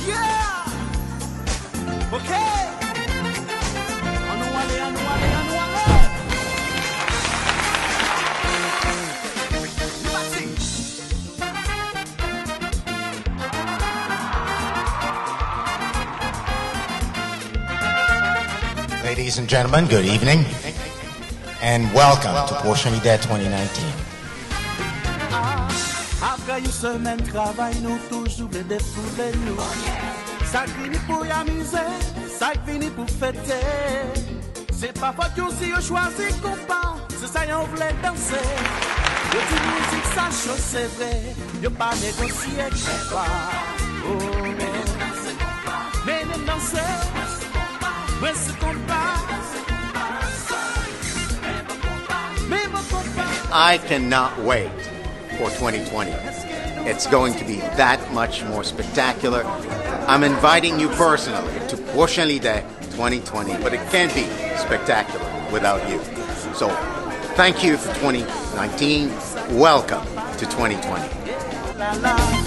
Yeah! OK! Anou allez, anou allez, anou allez! Ladies and gentlemen, good evening, and welcome to Pwochen Lide 2019. Après une semaine de travail, nous toujours les défouler nous. Ça finit pour y amuser, ça finit pour fêter. C'est pas faute si on choisit compas, c'est ça y'en voulait danser. Yo dit musique ça chose c'est vrai, yo pas négocier compas. Oh, mais nous danser, mais c'est compas. I cannot wait for 2020. It's going to be that much more spectacular. I'm inviting you personally to Pwochen Lide 2020, but it can't be spectacular without you. So thank you for 2019. Welcome to 2020.